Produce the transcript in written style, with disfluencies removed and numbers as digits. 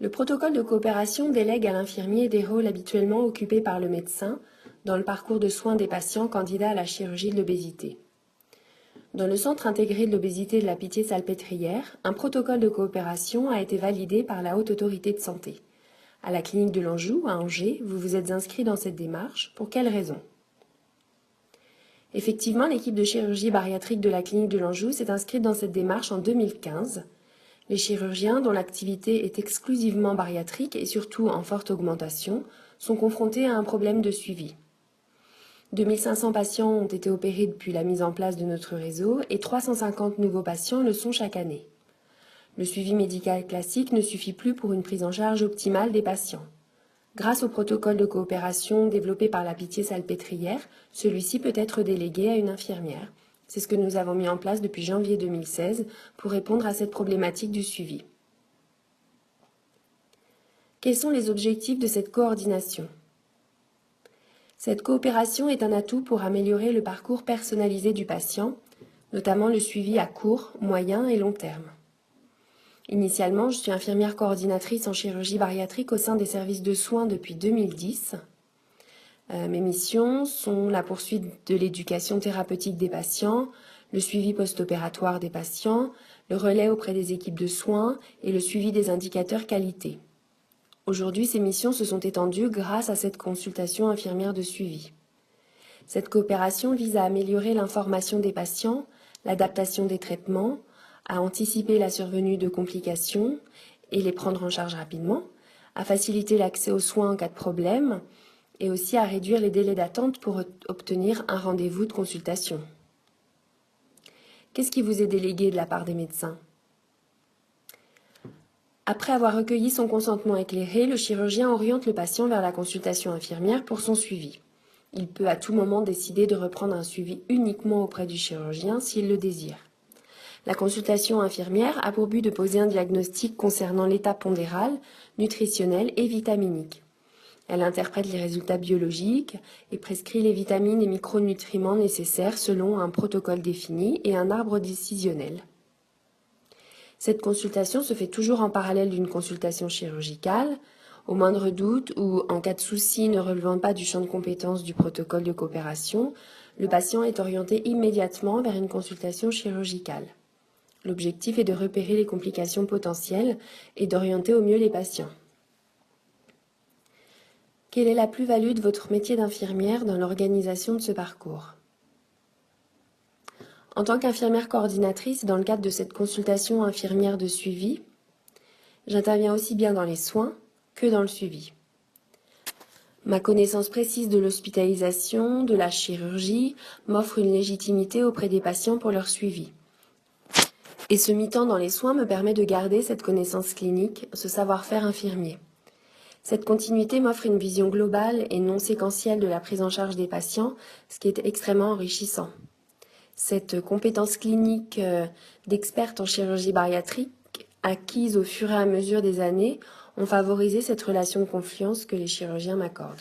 Le protocole de coopération délègue à l'infirmier des rôles habituellement occupés par le médecin dans le parcours de soins des patients candidats à la chirurgie de l'obésité. Dans le Centre intégré de l'obésité de la Pitié-Salpêtrière, un protocole de coopération a été validé par la Haute Autorité de Santé. À la clinique de l'Anjou, à Angers, vous vous êtes inscrit dans cette démarche. Pour quelles raisons? Effectivement, l'équipe de chirurgie bariatrique de la clinique de l'Anjou s'est inscrite dans cette démarche en 2015. Les chirurgiens, dont l'activité est exclusivement bariatrique et surtout en forte augmentation, sont confrontés à un problème de suivi. 2500 patients ont été opérés depuis la mise en place de notre réseau et 350 nouveaux patients le sont chaque année. Le suivi médical classique ne suffit plus pour une prise en charge optimale des patients. Grâce au protocole de coopération développé par la Pitié-Salpêtrière, celui-ci peut être délégué à une infirmière. C'est ce que nous avons mis en place depuis janvier 2016 pour répondre à cette problématique du suivi. Quels sont les objectifs de cette coordination? Cette coopération est un atout pour améliorer le parcours personnalisé du patient, notamment le suivi à court, moyen et long terme. Initialement, je suis infirmière coordinatrice en chirurgie bariatrique au sein des services de soins depuis 2010. Mes missions sont la poursuite de l'éducation thérapeutique des patients, le suivi post-opératoire des patients, le relais auprès des équipes de soins et le suivi des indicateurs qualité. Aujourd'hui, ces missions se sont étendues grâce à cette consultation infirmière de suivi. Cette coopération vise à améliorer l'information des patients, l'adaptation des traitements, à anticiper la survenue de complications et les prendre en charge rapidement, à faciliter l'accès aux soins en cas de problème et aussi à réduire les délais d'attente pour obtenir un rendez-vous de consultation. Qu'est-ce qui vous est délégué de la part des médecins? Après avoir recueilli son consentement éclairé, le chirurgien oriente le patient vers la consultation infirmière pour son suivi. Il peut à tout moment décider de reprendre un suivi uniquement auprès du chirurgien s'il le désire. La consultation infirmière a pour but de poser un diagnostic concernant l'état pondéral, nutritionnel et vitaminique. Elle interprète les résultats biologiques et prescrit les vitamines et micronutriments nécessaires selon un protocole défini et un arbre décisionnel. Cette consultation se fait toujours en parallèle d'une consultation chirurgicale. Au moindre doute ou en cas de souci ne relevant pas du champ de compétences du protocole de coopération, le patient est orienté immédiatement vers une consultation chirurgicale. L'objectif est de repérer les complications potentielles et d'orienter au mieux les patients. Quelle est la plus-value de votre métier d'infirmière dans l'organisation de ce parcours? En tant qu'infirmière coordinatrice, dans le cadre de cette consultation infirmière de suivi, j'interviens aussi bien dans les soins que dans le suivi. Ma connaissance précise de l'hospitalisation, de la chirurgie, m'offre une légitimité auprès des patients pour leur suivi. Et ce mi-temps dans les soins me permet de garder cette connaissance clinique, ce savoir-faire infirmier. Cette continuité m'offre une vision globale et non séquentielle de la prise en charge des patients, ce qui est extrêmement enrichissant. Cette compétence clinique d'experte en chirurgie bariatrique, acquise au fur et à mesure des années, ont favorisé cette relation de confiance que les chirurgiens m'accordent.